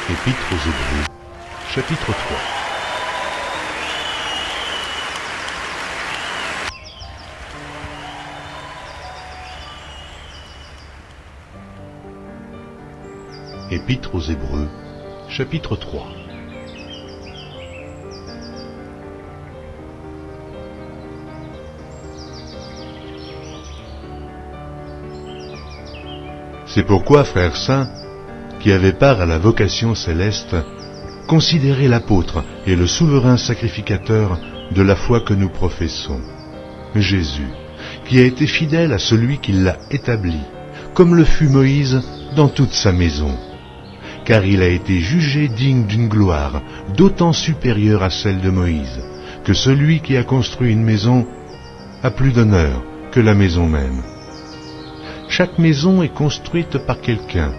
Épître aux Hébreux, chapitre 3. Épître aux Hébreux, chapitre 3. C'est pourquoi, frères saints, qui avaient part à la vocation céleste, considérez l'apôtre et le souverain sacrificateur de la foi que nous professons, Jésus, qui a été fidèle à celui qui l'a établi, comme le fut Moïse dans toute sa maison, car il a été jugé digne d'une gloire d'autant supérieure à celle de Moïse, que celui qui a construit une maison a plus d'honneur que la maison même. Chaque maison est construite par quelqu'un,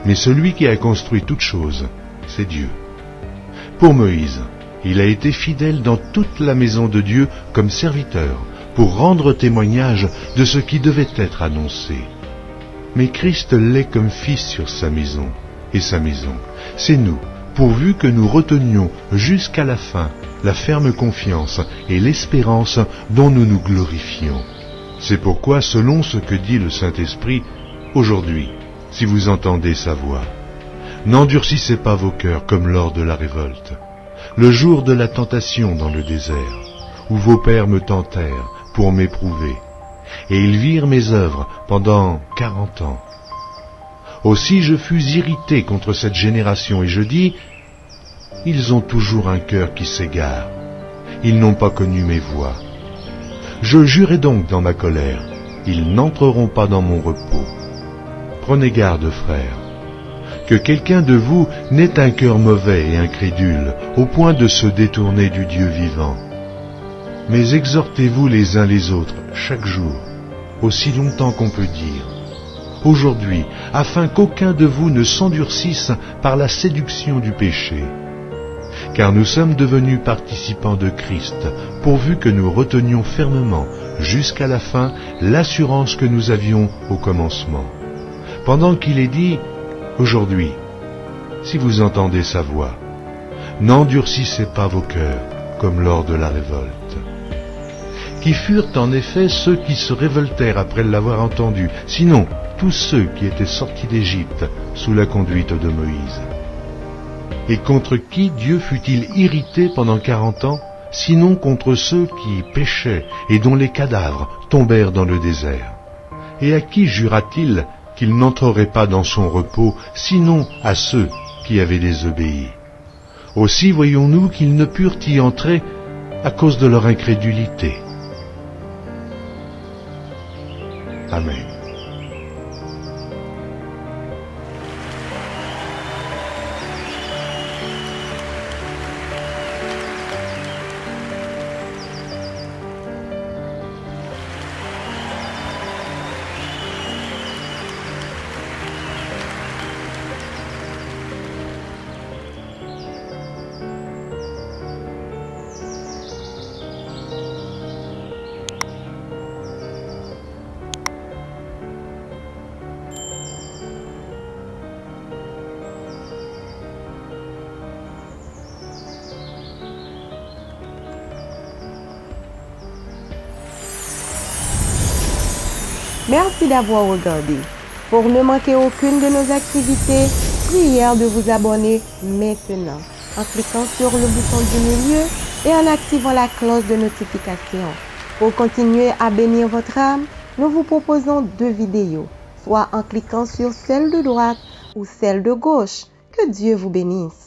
mais celui qui a construit toute chose, c'est Dieu. Pour Moïse, il a été fidèle dans toute la maison de Dieu comme serviteur, pour rendre témoignage de ce qui devait être annoncé. Mais Christ l'est comme fils sur sa maison, et sa maison, c'est nous, pourvu que nous retenions jusqu'à la fin la ferme confiance et l'espérance dont nous nous glorifions. C'est pourquoi, selon ce que dit le Saint-Esprit, aujourd'hui, si vous entendez sa voix, n'endurcissez pas vos cœurs comme lors de la révolte, le jour de la tentation dans le désert, où vos pères me tentèrent pour m'éprouver, et ils virent mes œuvres pendant 40 ans. Aussi je fus irrité contre cette génération, et je dis, ils ont toujours un cœur qui s'égare, ils n'ont pas connu mes voies. Je jurai donc dans ma colère, ils n'entreront pas dans mon repos. Prenez garde, frères, que quelqu'un de vous n'ait un cœur mauvais et incrédule, au point de se détourner du Dieu vivant. Mais exhortez-vous les uns les autres, chaque jour, aussi longtemps qu'on peut dire, aujourd'hui, afin qu'aucun de vous ne s'endurcisse par la séduction du péché. Car nous sommes devenus participants de Christ, pourvu que nous retenions fermement, jusqu'à la fin, l'assurance que nous avions au commencement. Pendant qu'il est dit, aujourd'hui, si vous entendez sa voix, n'endurcissez pas vos cœurs, comme lors de la révolte. Qui furent en effet ceux qui se révoltèrent après l'avoir entendu, sinon tous ceux qui étaient sortis d'Égypte sous la conduite de Moïse. Et contre qui Dieu fut-il irrité pendant 40 ans, sinon contre ceux qui péchaient et dont les cadavres tombèrent dans le désert? Et à qui jura-t-il qu'il n'entrerait pas dans son repos, sinon à ceux qui avaient désobéi? Aussi voyons-nous qu'ils ne purent y entrer à cause de leur incrédulité. Amen. Merci d'avoir regardé. Pour ne manquer aucune de nos activités, prière de vous abonner maintenant en cliquant sur le bouton du milieu et en activant la cloche de notification. Pour continuer à bénir votre âme, nous vous proposons 2 vidéos, soit en cliquant sur celle de droite ou celle de gauche. Que Dieu vous bénisse.